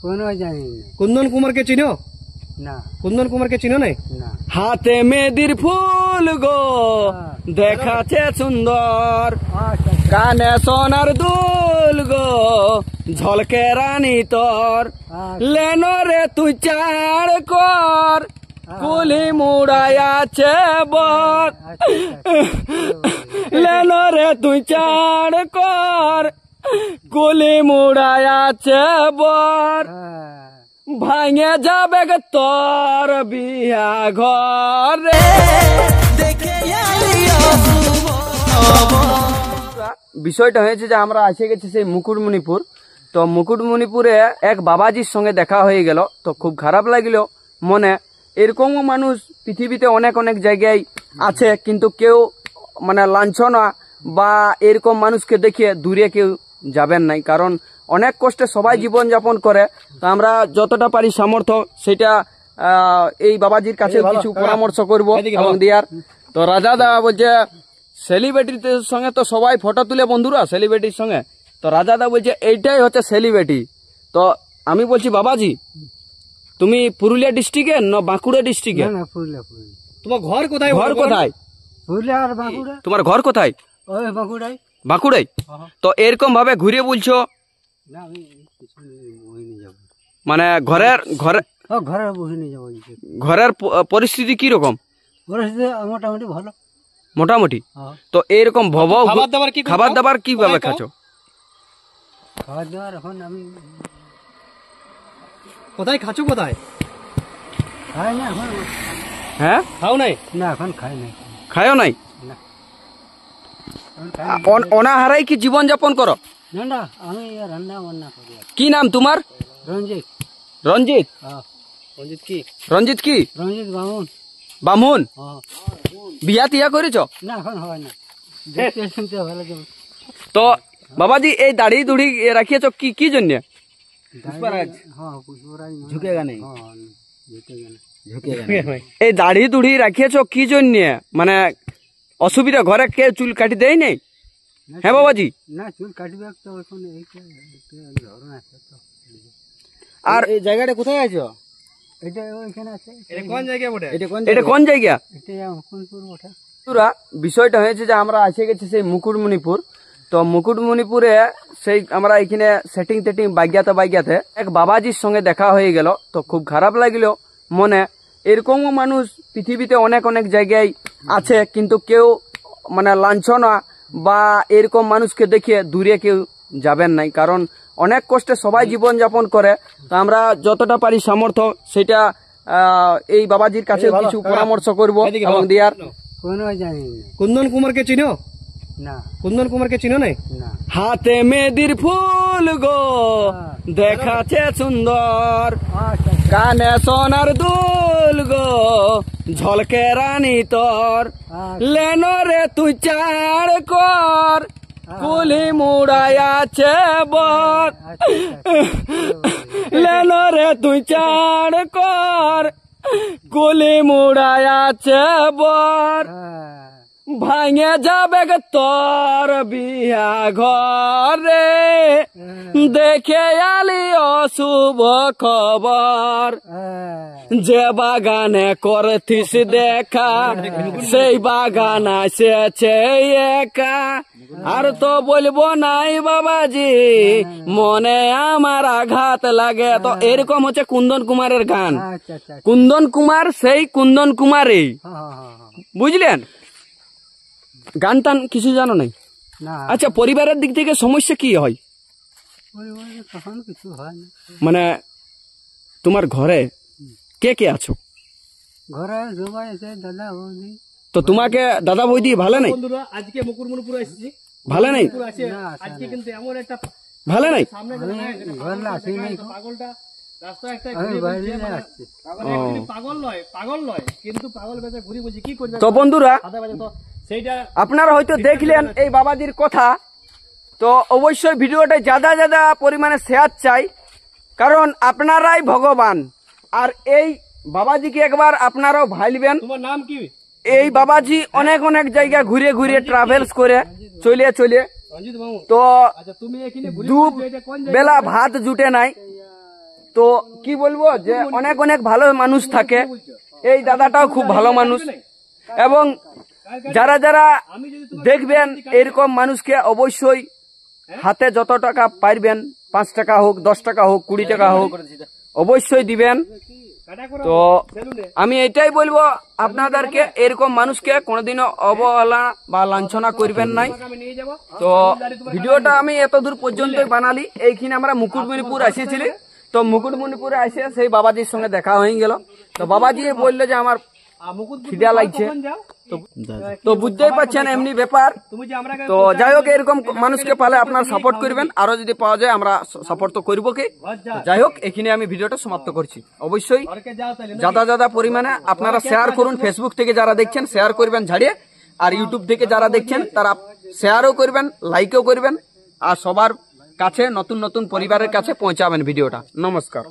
কোনো জানি না। কুন্দন কুমারকে চিনো না। কুন্দন কুমারকে চিনো নাই? না। হাতে মেদির ফুল গো দেখাচ্ছে সুন্দর, কানে সোনার দুল গো ঝলকে রানী তোর, লেনো রে তুই চাড় কর কুলি মুড়াইয়াছে বর, লেনো রে তুই চাড় কর কুলি মুড়াইয়াছে বর, ভাঙে যাবে তোর বিয়া ঘরে। বিষয়টা হয়েছে যে আমরা এসে গেছি সেই মুকুটমণিপুর। তো মুকুটমণিপুরে এক বাবাজির সঙ্গে দেখা হয়ে গেল, তো খুব খারাপ লাগলো মনে। এরকমও মানুষ পৃথিবীতে অনেক অনেক জায়গায় আছে, কিন্তু কেউ মানে লাঞ্ছনা বা এরকম মানুষকে দেখিয়ে দূরে কেউ যাবেন নাই, কারণ অনেক কষ্টে সবাই জীবন যাপন করে। তো আমরা যতটা পারি সামর্থ্য সেটা এই বাবাজির কাছে কিছু পরামর্শ করবো এবং দিয়ার। তো রাজা দা বলছে সেলিব্রিটির সঙ্গে তো সবাই ফটো তুলে বন্ধুরা সেলিব্রিটির সঙ্গে, তো রাজা দা বলছে এইটাই হচ্ছে সেলিব্রিটি। তো আমি বলছি বাবাজি তুমি পুরুলিয়া ডিস্ট্রিক্টের না বাঁকুড়া ডিস্ট্রিক্টের? তোমার ঘর কোথায়? ঘর কোথায়? তোমার ঘর কোথায়? বাঁকুড়াই। তো এরকম ভাবে ঘুরে বলছো মানে ঘরের পরিস্থিতি কি রকম? মোটামুটি ভালো। মোটামুটি। তো এরকম খাবার দাবার কিভাবে খাচ্ছ? খাবার দাবার এখন আমি কোথায় খাচ্ছ? কোথায় খাই না এখন। হ্যাঁ খাও নাই? না এখন খাই নাই। খায়ও নাই? অনাহারাই কি জীবন যাপন করো? না না আমি রান্না বান্না করি। কি নাম তোমার? রঞ্জিত। রঞ্জিত? রঞ্জিত কি? রঞ্জিত কি? রঞ্জিত বামুন। বামুন? বিয়া টিয়া করেছ? না এখন হয় না। তো বাবাজি এই দাড়ি দুড়ি রাখিয়েছ কি জন্য? এই দাড়ি দুড়ি রাখিয়েছ কি জন্য? মানে অসুবিধা ঘরে কে চুল কাটি দেয় নাই? হ্যাঁ বাবাজি। না চুল কাটবে তো এখন আর এই জায়গাটা কোথায় আছো? এটা ওইখানে আছে। এটা কোন জায়গা বটে? এটা কোন জায়গা? এটা মুকুটমণিপুর বটে। বিষয়টা হয়েছে যে আমরা এসে গেছি সেই মুকুটমণিপুর। তো মুকুটমণিপুরে সেই আমরা এখানে সেটিং টেটিং বাইগাতে এক বাবাজির সঙ্গে দেখা হয়ে গেল, তো খুব খারাপ লাগলো মনে। এরকমও মানুষ পৃথিবীতে অনেক অনেক জায়গায় আছে, কিন্তু কেউ মানে লাঞ্ছনা বা এরকম মানুষকে দেখিয়ে দূরে কেউ যাবেন নাই, কারণ অনেক কষ্টে সবাই জীবন যাপন করে। তো আমরা যতটা পারি সামর্থ্য সেটা এই বাবাজির কাছে কিছু পরামর্শ করবো এবং দিয়ার। কোনো জানি না। কুন্দন কুমারকে চিনো? না। কুন্দন কুমারকে চিনো নাই? না। হাতে মেদির ফুল গো দেখাচ্ছে সুন্দর, কানে সোনার দুল গো ঝলকে রানী তোর, লেনো রে তুই চাড় কর কুলি মুড়াইয়াছে বর, লেনো রে তুই চাড় কর কুলি মুড়াইয়াছে বর, ভাঙে যাবে তোর বিয়া ঘরে, দেখে আলি অশুভ খবর, যে বাগানে করতিস দেখা সেই বাগান আসেছে একা, আর তো বলবো নাই বাবাজি মনে আমার আঘাত লাগে। তো এরকম হচ্ছে কুন্দন কুমারের গান। কুন্দন কুমার সেই কুন্দন কুমারই, বুঝলেন? গান টান কিছু জানো নাই? আচ্ছা পরিবারের দিক থেকে সমস্যা কি হয়? মানে তোমার ঘরে কে কে আছো? ঘরে সবাই আছে, দাদা বৌদি। তো তোমাকে দাদা বৌদি ভালো নাই? বন্ধুরা আজকে মুকুটমণিপুর এসেছি, ভালো নাই? আজকে কিন্তু এমন একটা ভালো নাই? সামনে পাগলটা রাস্তা একটা পাগল নয় কিন্তু পাগল বেঁচে ঘুরি বুঝি কি করবে। তো বন্ধুরা আপনারা হয়তো দেখলেন এই বাবাজির কথা, তো অবশ্যই ভিডিওটা যা পরিমাণে শেয়ার চাই, কারণ আপনারাই ভগবান। আর এই বাবাজিকে একবার আপনারাও ভাইলবেন। তোমার নাম কি? এই বাবাজি অনেক অনেক জায়গা ঘুরে ঘুরে ট্রাভেলস করে চলে তো দু বেলা ভাত জুটে নাই, তো কি বলবো যে অনেক অনেক ভালো মানুষ থাকে, এই দাদাটাও খুব ভালো মানুষ। এবং যারা যারা দেখবেন এরকম মানুষকে অবশ্যই হাতে যত টাকা পারবেন, 5 টাকা হোক, 10 টাকা হোক, 20 টাকা হোক, অবশ্যই দিবেন। তো আমি এটাই বলবো আপনাদেরকে, এরকম মানুষকে কোনোদিনও অবহেলা বা লাঞ্ছনা করবেন নাই। তো ভিডিওটা আমি এত দূর পর্যন্তই বানালি। এইখানে আমরা মুকুটমণিপুর এসেছিলি, তো মুকুটমণিপুরে এসে সেই বাবাজির সঙ্গে দেখা হয়ে গেল। তো বাবাজি বললো যে আমার খিদা লাগছে, তো বুঝতেই পারছেন এমনি ব্যাপার। তো যাই হোক, এরকম মানুষকে পালে আপনারা সাপোর্ট করবেন, আরো যদি পাওয়া যায় আমরা সাপোর্ট তো করবো কি। যাই হোক, এখানে আমি ভিডিওটা সমাপ্ত করছি। অবশ্যই যথা পরিমাণে আপনারা শেয়ার করুন, ফেসবুক থেকে যারা দেখছেন শেয়ার করবেন ঝাড়িয়ে, আর ইউটিউব থেকে যারা দেখছেন তারা শেয়ারও করবেন, লাইকও করবেন, আর সবার কাছে নতুন নতুন পরিবারের কাছে পৌঁছাবেন ভিডিওটা। নমস্কার।